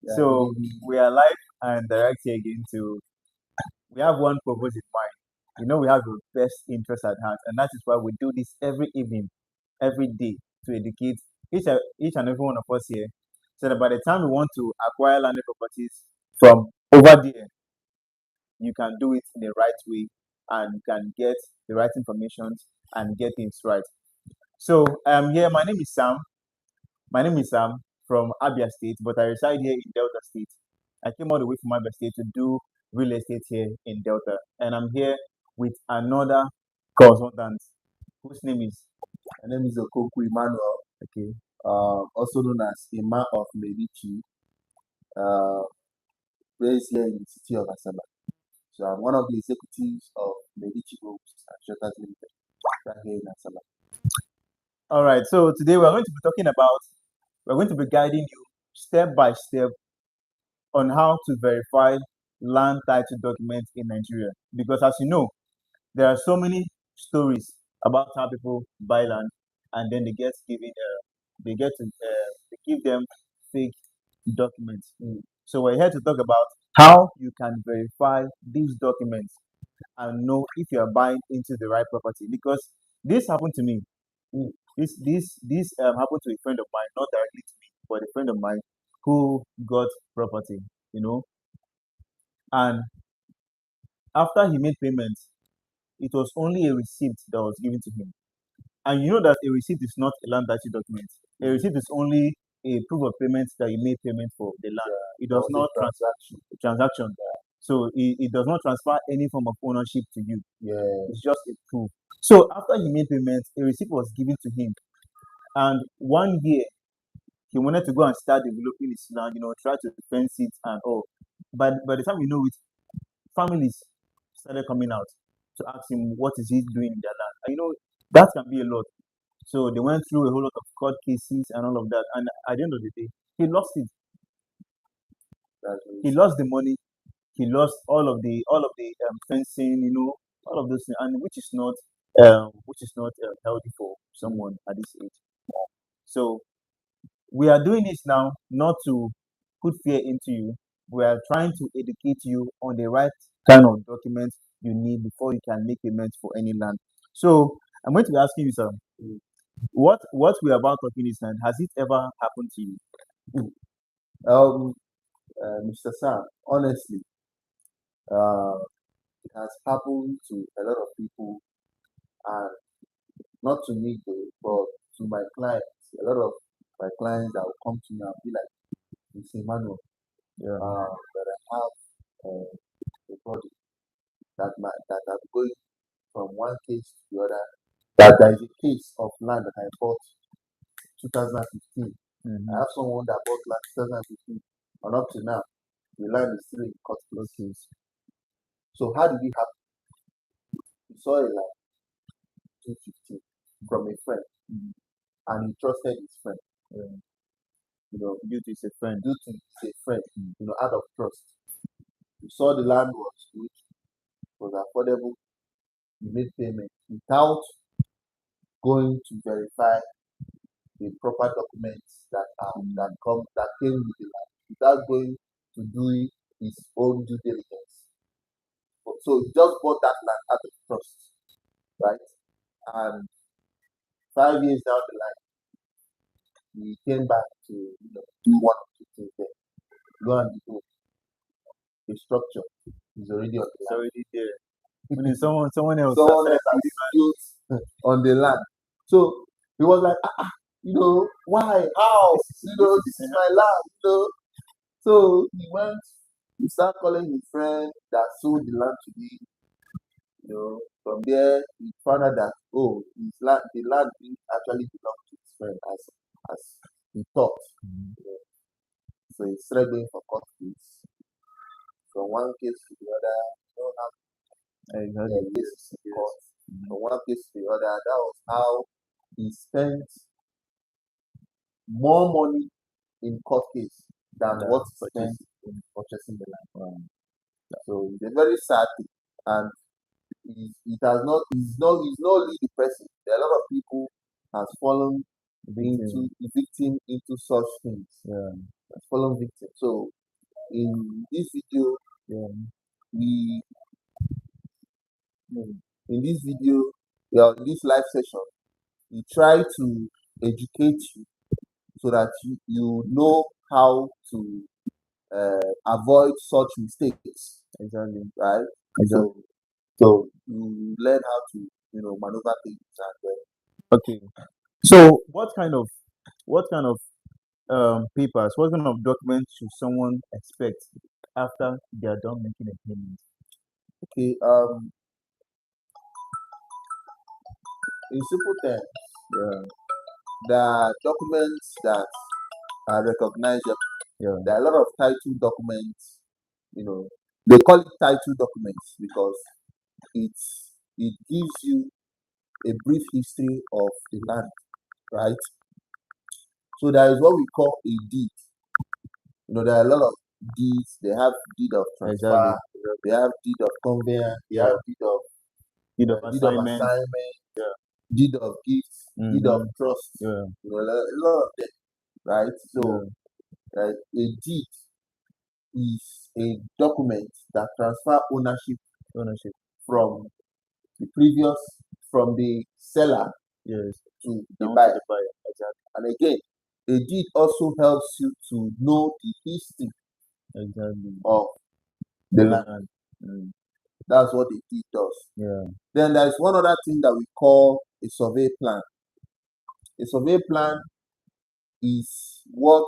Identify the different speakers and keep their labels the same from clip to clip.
Speaker 1: Yeah,
Speaker 2: So we are live and direct here again to we have one purpose in mind. We have your best interest at heart, and that is why we do this every evening, every day to educate each and every one of us here, so that by the time we want to acquire landed properties from over there, you can do it in the right way and you can get the right information and get things right. So here my name is Sam. My name is Sam from Abia State, but I reside here in Delta State. I came all the way from Abia State to do real estate here in Delta, and I'm here with another consultant whose name is
Speaker 1: my name is Okoku Emmanuel,
Speaker 2: okay.
Speaker 1: also known as Ima of Medici, uh, based here in the city of Asaba. So I'm one of the executives of Medici Groups and Shutters Limited right here in Asaba.
Speaker 2: All right. So today we're going to be guiding you step by step on how to verify land title documents in Nigeria, because as you know, there are so many stories about how people buy land and then they get to they give them fake documents. So we're here to talk about how you can verify these documents and know if you are buying into the right property, because this happened to me. This happened to a friend of mine, not directly to me, but a friend of mine who got property, you know, and after he made payments, it was only a receipt that was given to him. And you know that a receipt is not a land title document. A receipt is only a proof of payment that you made payment for the land. It does not transaction. So it does not transfer any form of ownership to you.
Speaker 1: Yeah,
Speaker 2: It's just a proof. So after he made payment, a receipt was given to him. And 1 year he wanted to go and start developing his land, try to fence it and all. But by the time you know it, families started coming out to ask him what is he doing in their land. And that can be a lot. So they went through a whole lot of court cases and all of that. And at the end of the day, he lost it.
Speaker 1: that's
Speaker 2: He lost the money. He lost all of the fencing, all of those things, and which is not healthy for someone at this age. So we are doing this now not to put fear into you. We are trying to educate you on the right kind of documents you need before you can make payments for any land. So I'm going to be asking you, sir, what we're about talking is land. Has it ever happened to you?
Speaker 1: true. Um, Mr. Sam, honestly, uh, it has happened to a lot of people, and not to me though, but to my clients. A lot of my clients that will come to me and be like, "Mr. Emmanuel,
Speaker 2: Yeah.
Speaker 1: that I have a body that I'm going from one case to the other. That there is a case of land that I bought 2015. I
Speaker 2: Mm-hmm.
Speaker 1: have someone that bought land 2015, and up to now, the land is still in court
Speaker 2: Okay.
Speaker 1: case. So how did it happen? He saw a land 2015 from a friend,
Speaker 2: Mhm.
Speaker 1: and he trusted his friend.
Speaker 2: Yeah.
Speaker 1: You know,
Speaker 2: Due to his friend.
Speaker 1: due to he's a friend,
Speaker 2: Mm.
Speaker 1: out of trust. He saw the land was good, was affordable. He made payment without going to verify the proper documents that came with the land, without going to do his own due diligence. So he just bought that land out of trust, right? And 5 years down the line, he came back to do one or two things there. Lo and behold, the structure is already on the
Speaker 2: It's
Speaker 1: land.
Speaker 2: already there. Meaning someone else has
Speaker 1: Someone
Speaker 2: started
Speaker 1: else has
Speaker 2: building on
Speaker 1: built on the land. So he was like, why? How? This is my land, So he started calling his friend that sold the land to him. From there he found out that the land didn't actually belong to his friend as he thought.
Speaker 2: Mhm.
Speaker 1: So he started going for court case from one case to the other. You know how
Speaker 2: I heard it.
Speaker 1: cases in court
Speaker 2: Mhm.
Speaker 1: from one case to the other. That was how he spent more money in court case than
Speaker 2: Yeah,
Speaker 1: what he spent
Speaker 2: purchase.
Speaker 1: in purchasing the land.
Speaker 2: Wow.
Speaker 1: So it's a very sad thing, and he's not only the person. There are a lot of people has fallen
Speaker 2: Victim.
Speaker 1: victim into such things.
Speaker 2: Yeah.
Speaker 1: has fallen victim. So in this video,
Speaker 2: Yeah.
Speaker 1: we in this video, in this live session, we try to educate you so that you know how to avoid such mistakes.
Speaker 2: Exactly.
Speaker 1: Right?
Speaker 2: Exactly.
Speaker 1: So you learn how to maneuver things and
Speaker 2: Okay. So what kind of papers, what kind of documents should someone expect after they are done making a payment?
Speaker 1: okay. In simple terms,
Speaker 2: Yeah.
Speaker 1: the documents that are recognizable.
Speaker 2: Yeah.
Speaker 1: There are a lot of title documents. They call it title documents because it gives you a brief history of the land, right? So there is what we call a deed. There are a lot of deeds. They have deed of transfer.
Speaker 2: Exactly.
Speaker 1: They have deed of conveyance. They
Speaker 2: Yeah.
Speaker 1: have
Speaker 2: Deed of
Speaker 1: deed of
Speaker 2: assignment.
Speaker 1: assignment.
Speaker 2: Yeah.
Speaker 1: Deed of gifts. Deed of trust.
Speaker 2: Yeah.
Speaker 1: A lot of them, right? So
Speaker 2: Yeah.
Speaker 1: a deed is a document that transfer ownership
Speaker 2: Ownership.
Speaker 1: from the previous from the seller
Speaker 2: Yes.
Speaker 1: to the
Speaker 2: Down to
Speaker 1: buyer.
Speaker 2: the buyer. Exactly.
Speaker 1: And again, a deed also helps you to know the history
Speaker 2: Exactly.
Speaker 1: of the land.
Speaker 2: land. Mm.
Speaker 1: That's what a deed does.
Speaker 2: Yeah.
Speaker 1: Then there's one other thing that we call a survey plan. A survey plan is what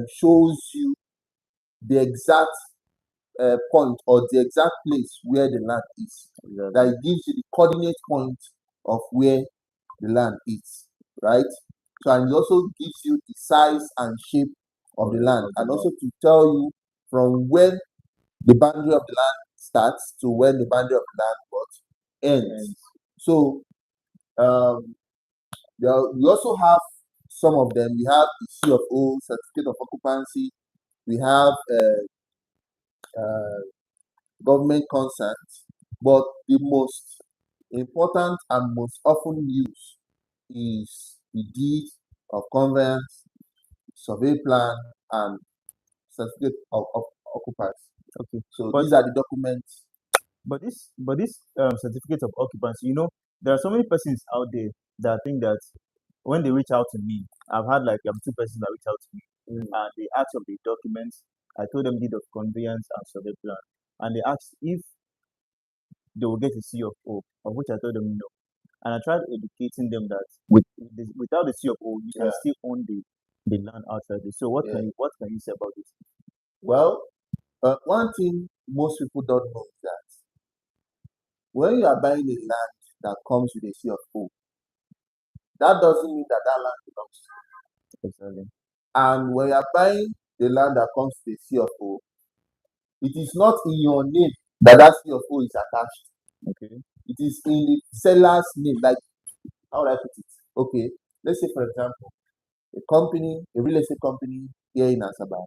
Speaker 1: shows you the exact point or the exact place where the land is.
Speaker 2: Exactly.
Speaker 1: That it gives you the coordinate point of where the land is, right? So and it also gives you the size and shape of the land, and also to tell you from when the boundary of the land starts to when the boundary of the land ends. So we also have some of them. We have the CFO, certificate of occupancy. We have government consent, but the most important and most often used is the deed of conveyance, survey plan, and certificate of occupancy.
Speaker 2: Okay.
Speaker 1: So
Speaker 2: But
Speaker 1: these are the documents.
Speaker 2: this certificate of occupancy, there are so many persons out there that think that when they reach out to me, I've had like two persons that reach out to me and they asked of the documents. I told them deed of conveyance and survey plan, and they asked if they will get a CFO, of which I told them no. And I tried educating them that without the CFO, you can still own the land outside it. So what can you say about this?
Speaker 1: Well, one thing most people don't know is that when you are buying a land that comes with a CFO, that doesn't mean that that land belongs to you.
Speaker 2: Exactly.
Speaker 1: And when you are buying the land that comes with a CFO, it is not in your name that that CFO is attached.
Speaker 2: Okay.
Speaker 1: It is in the seller's name. Like, how would I put it? Okay, let's say for example, a real estate company here in Asaba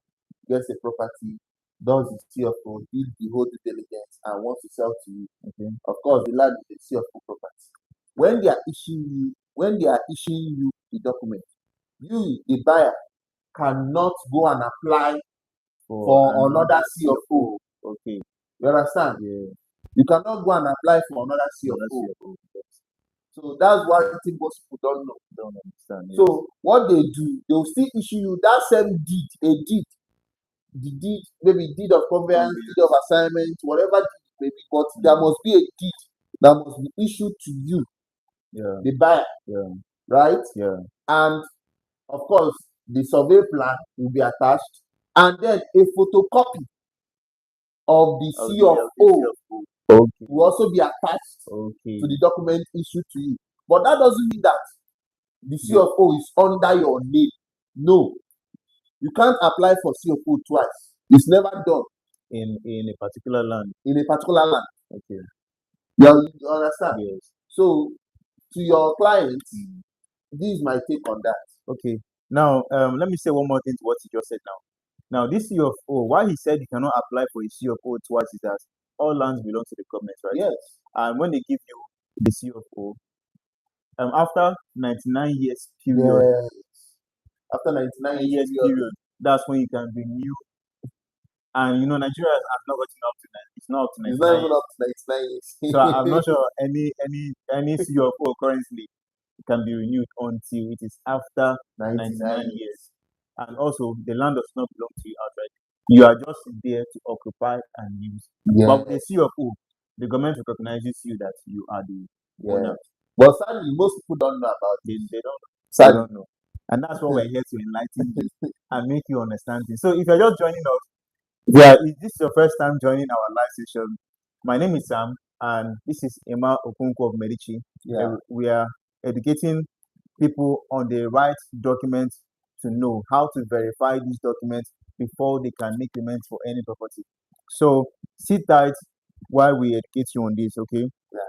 Speaker 1: gets a property, does the CFO, did the whole due diligence, and wants to sell to you.
Speaker 2: Okay.
Speaker 1: Of course, the land is a CFO property. When they are issuing you the document, you, the buyer, cannot go and apply for another CFO.
Speaker 2: Okay.
Speaker 1: You understand?
Speaker 2: Yeah.
Speaker 1: You cannot go and apply for another CFO. So that's one thing most people don't
Speaker 2: understand.
Speaker 1: So what they do, they will still issue you that same deed, the deed, maybe deed of conveyance, deed of assignment, whatever deed it may be, but there must be a deed that must be issued to you, the buyer, right?
Speaker 2: Yeah.
Speaker 1: And of course, the survey plan will be attached, and then a photocopy of the CFO will also be attached to the document issued to you. But that doesn't mean that the CFO is under your name. No, you can't apply for CFO twice. It's never done
Speaker 2: in a particular land.
Speaker 1: in a particular land.
Speaker 2: Okay.
Speaker 1: You understand?
Speaker 2: Yes.
Speaker 1: So to your clients, this is my take on that.
Speaker 2: Okay. Now, let me say one more thing to what you just said now. Now, this CFO, why he said you cannot apply for a CFO twice is that all lands belong to the government, right?
Speaker 1: Yes.
Speaker 2: And when they give you the CFO, after 99 years period,
Speaker 1: After 99
Speaker 2: years period, that's when you can renew. And Nigeria has not gotten up to it's not up to
Speaker 1: It's not
Speaker 2: 99
Speaker 1: even
Speaker 2: years.
Speaker 1: up to 99
Speaker 2: So I'm
Speaker 1: years.
Speaker 2: not sure any CFO currently can be renewed until it is after
Speaker 1: 99
Speaker 2: 99
Speaker 1: years.
Speaker 2: years. And also, the land does not belong to you outright. You are just there to occupy and use.
Speaker 1: Yeah,
Speaker 2: But with the CFO, the government recognizes you that you are the
Speaker 1: yeah.
Speaker 2: owner.
Speaker 1: But sadly, most people don't know about
Speaker 2: They,
Speaker 1: this.
Speaker 2: they don't they
Speaker 1: Sadly.
Speaker 2: don't know. And that's what we're here to enlighten you and make you understand things. So if you're just joining us, yeah, if this is your first time joining our live session, my name is Sam, and this is Emma Okonkwo of Medici.
Speaker 1: Yeah.
Speaker 2: We are educating people on the right documents to know how to verify these documents before they can make payments for any property. So sit tight while we educate you on this, okay?
Speaker 1: Yeah.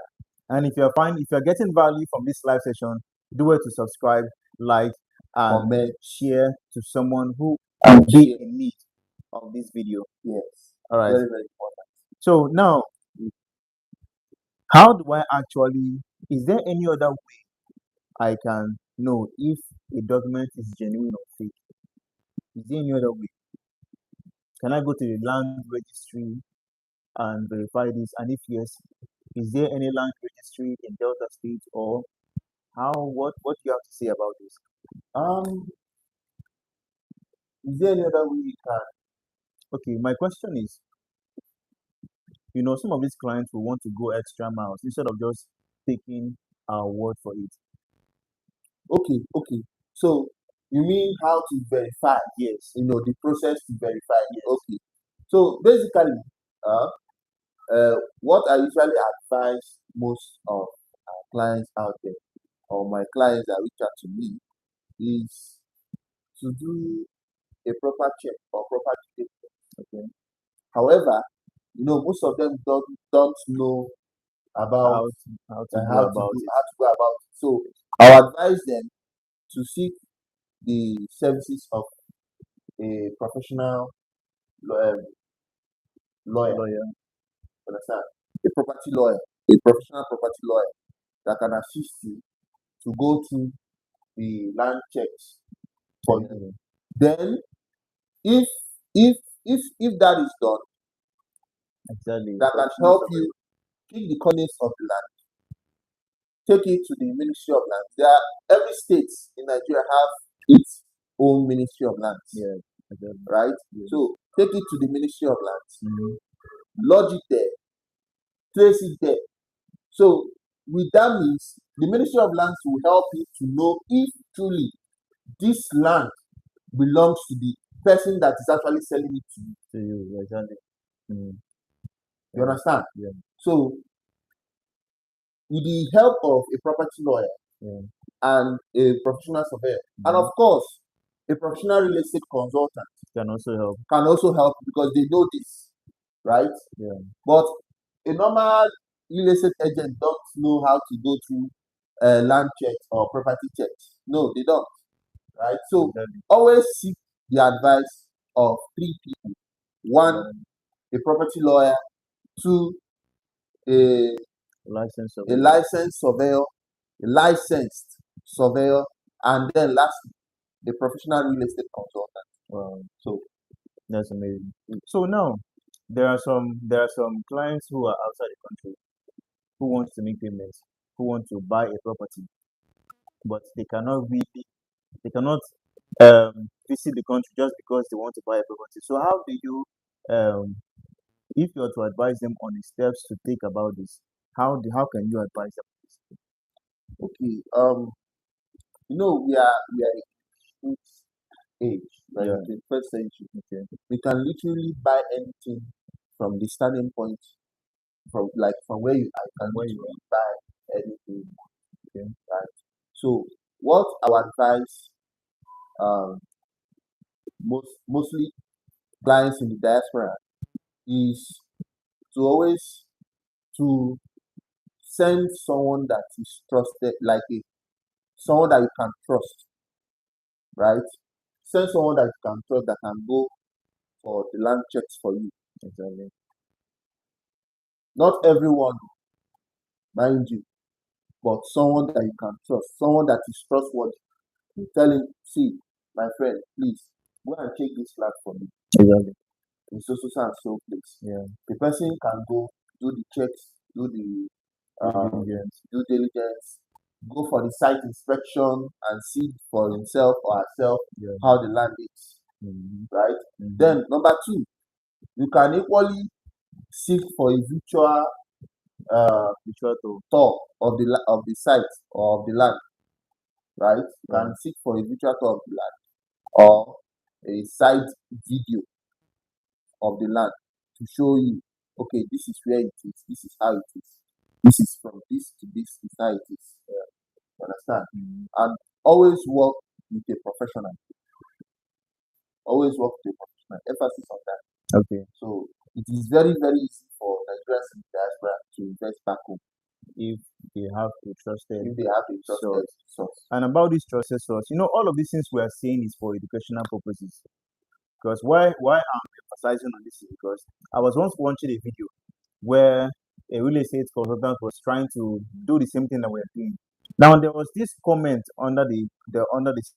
Speaker 2: And if you're getting value from this live session, do it to subscribe, like, and
Speaker 1: Comment.
Speaker 2: share to someone who
Speaker 1: And
Speaker 2: will be
Speaker 1: share.
Speaker 2: in need of this video.
Speaker 1: Yes.
Speaker 2: All right.
Speaker 1: Very, very important.
Speaker 2: So now, how do I actually? Is there any other way I can know if a document is genuine or fake? Is there any other way? Can I go to the land registry and verify this? And if yes, is there any land registry in Delta State, or how? What do you have to say about this?
Speaker 1: Um, is there any other way you can?
Speaker 2: Okay, my question is, some of these clients will want to go extra miles instead of just taking our word for it.
Speaker 1: Okay, okay. So you mean how to verify?
Speaker 2: Yes,
Speaker 1: The process to verify.
Speaker 2: yes,
Speaker 1: Okay. So basically, uh, what I usually advise most of our clients out there, or my clients that reach out to me, is to do a proper check or proper due diligence. Okay. However, most of them don't know about
Speaker 2: how to go about it.
Speaker 1: how to go about it. So I'll advise them to seek the services of a professional law- lawyer.
Speaker 2: Lawyer.
Speaker 1: Understand? A property lawyer, a professional property lawyer that can assist you to go through the land checks for you.
Speaker 2: Genuinely.
Speaker 1: Then, if if that is done,
Speaker 2: Exactly.
Speaker 1: that can
Speaker 2: Professional
Speaker 1: help
Speaker 2: surveyor.
Speaker 1: you pick the coordinates of the land, take it to the Ministry of Lands. Every state in Nigeria have its own Ministry of Lands,
Speaker 2: Yeah. Exactly.
Speaker 1: right?
Speaker 2: Yeah.
Speaker 1: So take it to the Ministry of Lands,
Speaker 2: Mhm.
Speaker 1: lodge it there, place it there. So with that means the Ministry of Lands will help you to know if truly this land belongs to the person that is actually selling it to you.
Speaker 2: To you, exactly. Mm.
Speaker 1: You understand?
Speaker 2: Yeah.
Speaker 1: So with the help of a property lawyer
Speaker 2: Yeah.
Speaker 1: and a professional surveyor, and of course a professional real estate consultant
Speaker 2: Can also help.
Speaker 1: can also help because they know this, right?
Speaker 2: Yeah.
Speaker 1: But a normal real estate agent don't know how to go through land checks or property checks. No, they don't, right? So
Speaker 2: Exactly.
Speaker 1: always seek the advice of three people: one,
Speaker 2: Yeah.
Speaker 1: a property lawyer; two, a
Speaker 2: License
Speaker 1: a
Speaker 2: surveyor.
Speaker 1: licensed surveyor, a licensed surveyor, and then lastly, a professional real estate consultant.
Speaker 2: Wow,
Speaker 1: So
Speaker 2: that's amazing. So now there are some clients who are outside the country who want to make payments, who want to buy a property, but they cannot visit the country just because they want to buy a property. So how do you um if you are to advise them on the steps to take about this, how can you advise them?
Speaker 1: okay, we are in this age, like
Speaker 2: Yeah,
Speaker 1: the 21st century.
Speaker 2: okay.
Speaker 1: We can literally buy anything from the starting point, from where you are. You can
Speaker 2: Where you
Speaker 1: literally buy anything,
Speaker 2: are, okay.
Speaker 1: right? So what I would advise um mostly clients in the diaspora is to always to send someone that is trusted, like someone that you can trust, right? Send someone that you can trust that can go for the land checks for you.
Speaker 2: Exactly.
Speaker 1: Not everyone, mind you, but someone that you can trust, someone that is trustworthy. You tell him, see, my friend, please. go and check this flat for me
Speaker 2: Exactly.
Speaker 1: in so and so place.
Speaker 2: Yeah.
Speaker 1: The person can go do the checks, do the
Speaker 2: Due
Speaker 1: um,
Speaker 2: diligence.
Speaker 1: due diligence, go for the site inspection and see for himself or herself
Speaker 2: Yeah.
Speaker 1: how the land is,
Speaker 2: Mm-hmm.
Speaker 1: right?
Speaker 2: Mm-hmm.
Speaker 1: Then number two, you can equally seek for a virtual
Speaker 2: Visual
Speaker 1: tour of of the site or of the land, right? You
Speaker 2: Yeah.
Speaker 1: can seek for a virtual tour of the land or a site video of the land to show you, okay, this is where it is, this is how it is, this is from this to this is how it is. You understand?
Speaker 2: Mm-hmm.
Speaker 1: And always work with a professional. Always work with a professional. Emphasis on that.
Speaker 2: Okay.
Speaker 1: So it is very, very easy for Nigerians in the diaspora to invest back home
Speaker 2: If they have a trusted
Speaker 1: if they have a
Speaker 2: source.
Speaker 1: trusted source.
Speaker 2: And about this trusted source, all of these things we are saying is for educational purposes. Because why I'm emphasizing on this is because I was once watching a video where a real estate consultant was trying to do the same thing that we're doing. Now there was this comment under the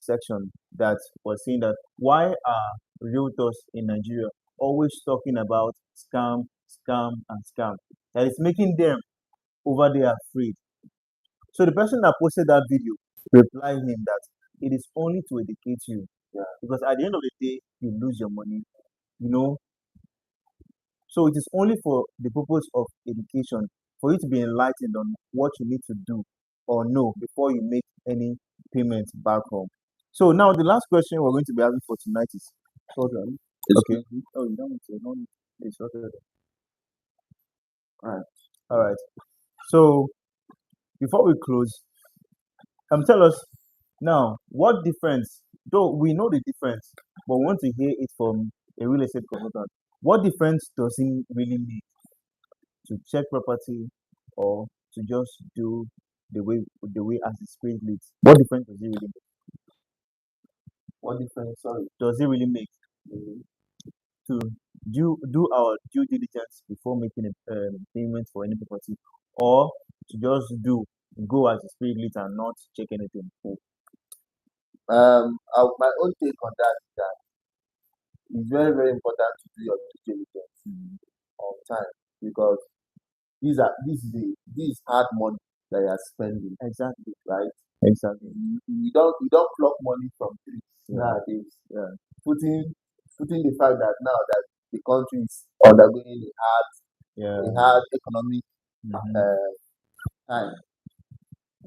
Speaker 2: section that was saying that why are realtors in Nigeria always talking about scam, scam, and scam? That is making them over there afraid. So the person that posted that video replied him that it is only to educate you.
Speaker 1: Yeah.
Speaker 2: Because at the end of the day, you lose your money, you know. So it is only for the purpose of education, for you to be enlightened on what you need to do or know before you make any payment back home. So now the last question we're going to be having for tonight is, hold on. Okay. Oh, you don't need to. No, it's okay.
Speaker 1: All right.
Speaker 2: All right. So before we close, tell us now what difference. Though we know the difference, but we want to hear it from a real estate consultant. What difference does it really make to check property or to just do the way as the spirit leads? What difference does it really make?
Speaker 1: What difference? Sorry.
Speaker 2: Does it really make
Speaker 1: Mhm.
Speaker 2: to do our due diligence before making a payment for any property, or to just go as the spirit leads and not check anything?
Speaker 1: My own take on that is that it's very, very important to do your due diligence on time because this is hard money that you are spending.
Speaker 2: Exactly.
Speaker 1: Right?
Speaker 2: Exactly.
Speaker 1: We don't pluck money from trees nowadays.
Speaker 2: Yeah.
Speaker 1: Putting the fact that now that the country is undergoing
Speaker 2: Yeah.
Speaker 1: a hard economic
Speaker 2: Mhm.
Speaker 1: uh, time,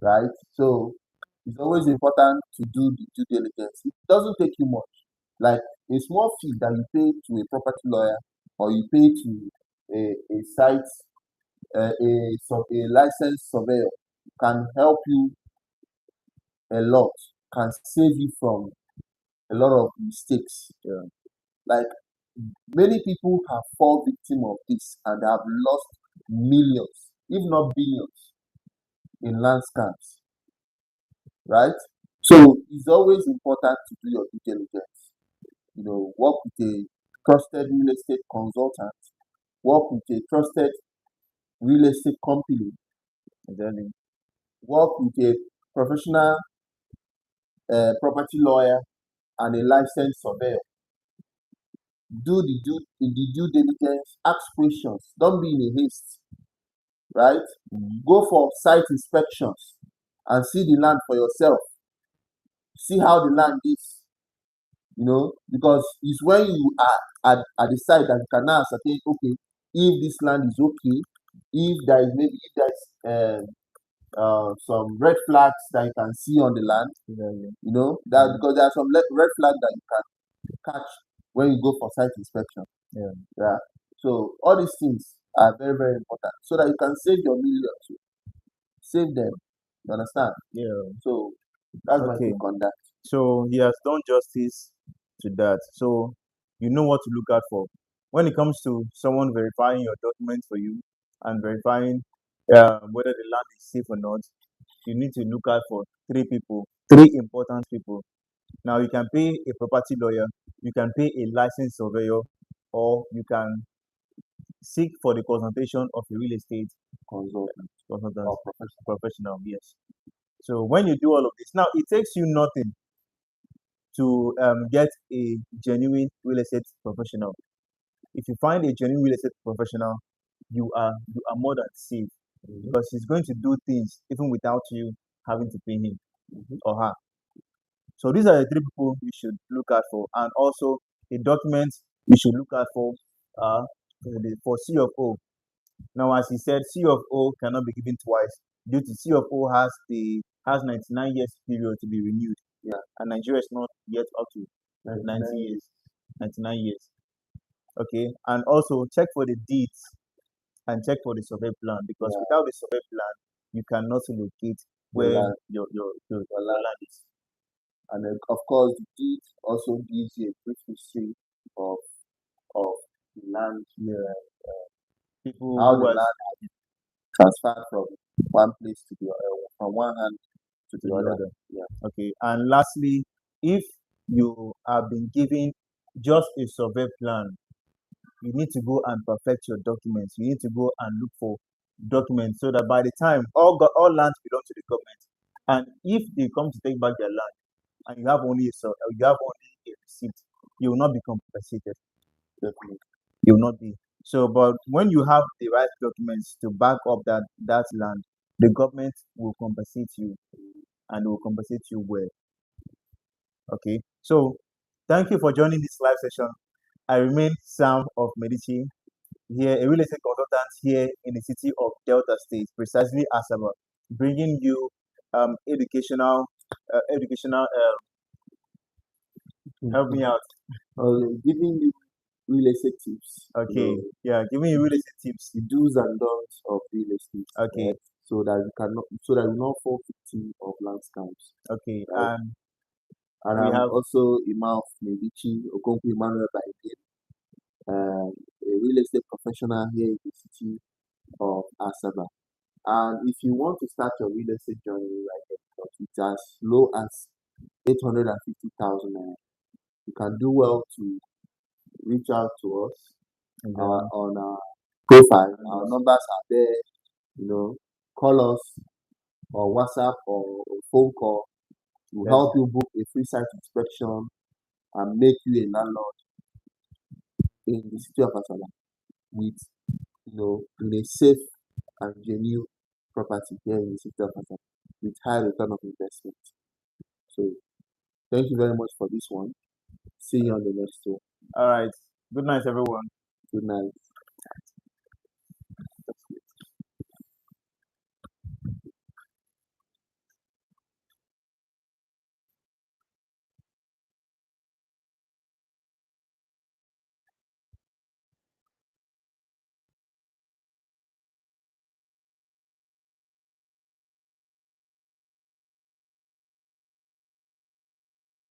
Speaker 1: right? So it's always important to do the due diligence. It doesn't take you much. Like a small fee that you pay to a property lawyer or you pay to a site a licensed surveyor can help you a lot, can save you from a lot of mistakes.
Speaker 2: Yeah.
Speaker 1: Like many people have fallen victim of this and have lost millions, if not billions, in land scams, right? So it's always important to do your due diligence. Work with a trusted real estate consultant, work with a trusted real estate company,
Speaker 2: And then
Speaker 1: work with a professional property lawyer and a licensed surveyor. Do the due diligence, ask questions, don't be in a haste, right? Go for site inspections and see the land for yourself. See how the land is, because it's when you are at the site that you can now ascertain, okay, if this land is okay, if there is some red flags that you can see on the land, that because there are some red flags that you can catch when you go for site inspection.
Speaker 2: Yeah.
Speaker 1: Yeah. So all these things are very, very important so that you can save your millions, save them. You understand?
Speaker 2: Yeah.
Speaker 1: So that's my
Speaker 2: Okay.
Speaker 1: take on that.
Speaker 2: So he has done justice to that. So you know what to look out for. When it comes to someone verifying your documents for you and verifying whether the land is safe or not, you need to look out for three important people. Now you can pay a property lawyer, you can pay a licensed surveyor, or you can seek for the consultation of a real estate
Speaker 1: Consultant
Speaker 2: consultant
Speaker 1: or professional.
Speaker 2: professional. Yes. So when you do all of this, now it takes you nothing to get a genuine real estate professional. If you find a genuine real estate professional, you are more than safe because he's going to do things even without you having to pay him or her. So these are the three people you should look out for, and also the documents you should look out uh, for C of O. Now, as he said, C of O cannot be given twice due to C of O has 99 years period to be renewed.
Speaker 1: Yeah.
Speaker 2: And Nigeria is not yet up to 90
Speaker 1: 99
Speaker 2: years, 99 years. Okay, and also check for the deeds and check for the survey plan because
Speaker 1: Yeah.
Speaker 2: without the survey plan, you cannot locate where
Speaker 1: land.
Speaker 2: your land is.
Speaker 1: And then, of course, the deed also gives you a brief history of of the land,
Speaker 2: People
Speaker 1: how
Speaker 2: who
Speaker 1: the
Speaker 2: has
Speaker 1: land has transferred from one place to the from one hand to
Speaker 2: to
Speaker 1: the
Speaker 2: the
Speaker 1: other.
Speaker 2: other.
Speaker 1: Yeah.
Speaker 2: Okay, and lastly, if you have been given just a survey plan, you need to go and perfect your documents. You need to go and look for documents so that by the time all lands belong to the government, and if they come to take back their land and you have only a receipt, you will not be compensated.
Speaker 1: Definitely.
Speaker 2: You will not be. So, but when you have the right documents to back up that land, the government will compensate you and will compensate you well. Okay. So, thank you for joining this live session. I remain Sam of Medici, here, a real estate consultant here in the city of Delta State, precisely Asaba, bringing you educational. Help me out.
Speaker 1: Giving you real estate tips.
Speaker 2: Okay, yeah, giving you real estate tips.
Speaker 1: The do's and don'ts of real estate.
Speaker 2: Okay,
Speaker 1: Right? So that you not fall victim of land scams.
Speaker 2: okay,
Speaker 1: Right? And
Speaker 2: we
Speaker 1: I'm
Speaker 2: have
Speaker 1: also Imam of Medici, Okonkwo Emmanuel by a real estate professional here in the city of Asaba. And if you want to start your real estate journey right now, it's as low as 850,000 naira. You can do well to reach out to us on our profile. Our numbers are there. Call us or WhatsApp or phone call to help you book a free site inspection and make you a landlord in the city of Asaba with in a safe and genuine property here in the city of Asaba with high return of investment. So thank you very much for this one. See you on the next one.
Speaker 2: all right. Good night, everyone.
Speaker 1: Good night.